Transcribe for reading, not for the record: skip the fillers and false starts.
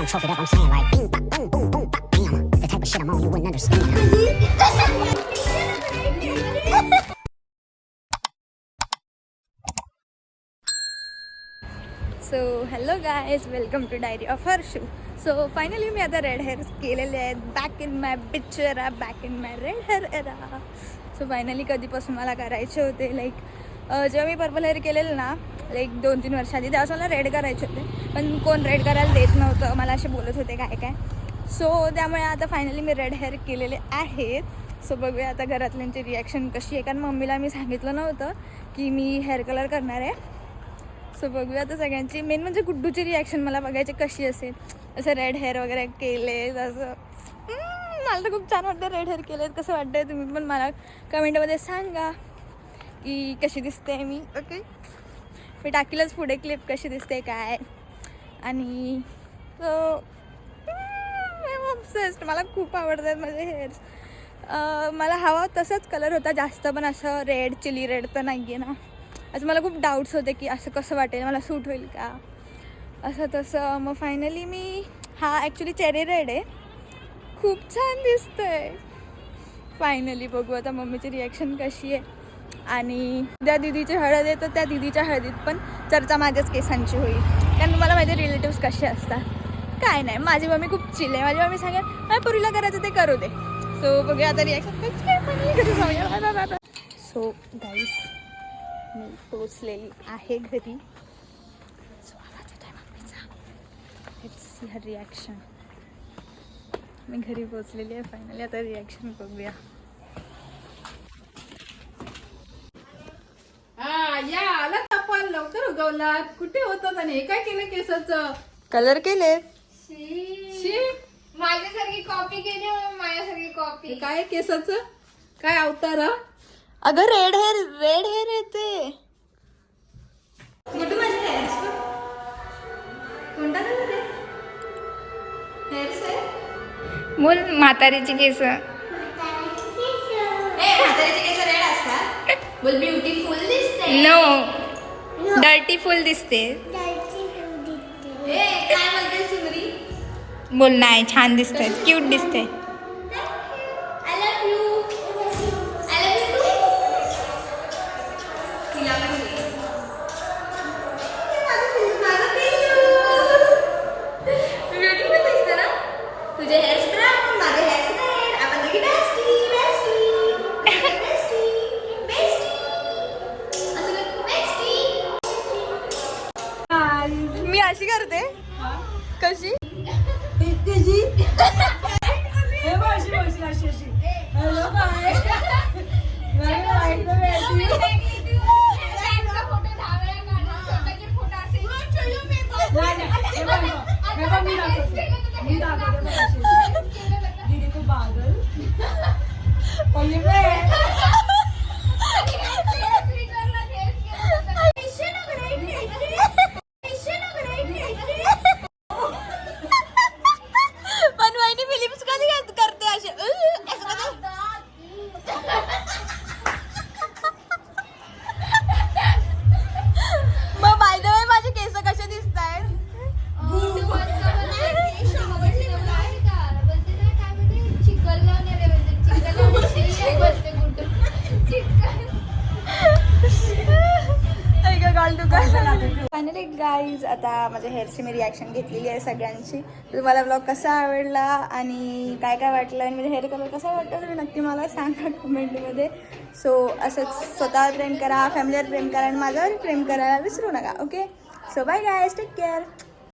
I'm choked up, I'm saying like boom, bop, boom, boom, boom, bop, bam. The type of shit I'm on, you wouldn't understand. So hello guys, welcome to diary of Harshu. So finally मी आता red hairs केलेले आहेत. Back in my bitch era, back in my red hair era. So finally कधीपासून मला करायचे होते, like जेव्हा मी purple hair केलेलं ना, लाईक 2-3 वर्ष आधी, तेव्हा मला रेड करायचे होते, पण कोण रेड करायला देत नव्हतं, मला असे बोलत होते काय काय. सो त्यामुळे आता फायनली मी रेड हेअर केलेले आहेत. सो बघूया आता घरातल्यांची रिॲक्शन कशी आहे, कारण मम्मीला मी सांगितलं नव्हतं की मी हेअर कलर करणार आहे. सो बघूया आता सगळ्यांची, मेन म्हणजे गुड्डूची रिॲक्शन मला बघायची कशी असेल. असं रेड हेअर वगैरे केले, असं मला तर खूप छान वाटतं रेड हेअर केलेत. कसं वाटतंय तुम्ही पण मला कमेंटमध्ये सांगा की कशी दिसते मी. ओके, मी टाकीलच पुढे क्लिप कशी दिसते काय. आणि सो ऑब्सेस्ड, मला खूप आवडतात माझे हेअर्स. मला हवा तसाच कलर होता जास्त, पण असं रेड चिली रेड तर नाही आहे ना. असं मला खूप डाऊट्स होते की असं कसं वाटेल, मला सूट होईल का, असं तसं. मग फायनली मी हा ॲक्च्युली चेरी रेड आहे, खूप छान दिसतं आहे. फायनली बघू आता मम्मीची रिॲक्शन कशी आहे. आणि त्या दिदीची हळद आहे, तर त्या दिदीच्या हळदीत पण चर्चा माझ्याच केसांची होईल, कारण तुम्हाला माझे रिलेटिव्स कसे असतात. काय नाही, माझी मम्मी खूप चिल आहे. माझी मम्मी सांगेल माझ्या पुरीला करायचं ते करू दे. सो बघूया आता रिॲक्शन कशी आहे. सो गाईस, मी पोचलेली आहे घरी. सो आवाज येतोय मम्मीचा, लेट्स सी हर रिॲक्शन. मी घरी पोचलेली आहे फायनली, आता रिॲक्शन बघूया. या आला आपण लवकर उगवलात. कुठे होतात आणि हे काय केलं केसाचं? कलर केले. माझ्यासारखी कॉपी केली, माझ्यासारखी कॉपी. काय केसाचं काय अवतार? अगं रेड हेअर येते. मोठू माझे हेअर्स कोणता कलर आहे? हेअर्स आहे बोल. म्हातारीची केस, म्हातारीची केस रेड असतात. बोल ब्युटीफुल दिसते. नो, डर्टी फुल दिसते. काय म्हणते सुंदरी? बोल नाही, छान दिसते, क्यूट दिसते. I love you. I love you too. तिला पण दे. ब्युटिफुल दिसते ना. तुझे हेअर्स ब्राऊन, माझे हेअर्स रेड. आपण दोघी बेस्टी बेस्टी बेस्टी बेस्टी. असं बेस्टी. मी अशी करते. कशी? पण वहिनी फिलिप्स कधी करते असे मग बाय द वे माझे केस कसे दिसत आहेत? फायनली गाईज, आता माझ्या हेअरची मी रिॲक्शन घेतलेली आहे सगळ्यांची. तुम्हाला ब्लॉग कसा आवडला आणि काय काय वाटलं आणि माझे हेअर कलर कसा वाटतं तुम्ही नक्की मला सांगा कमेंटमध्ये. सो असंच स्वतःवर प्रेम करा, फॅमिलीवर प्रेम करा आणि माझ्यावर प्रेम करायला विसरू नका. Okay, so bye guys, take care.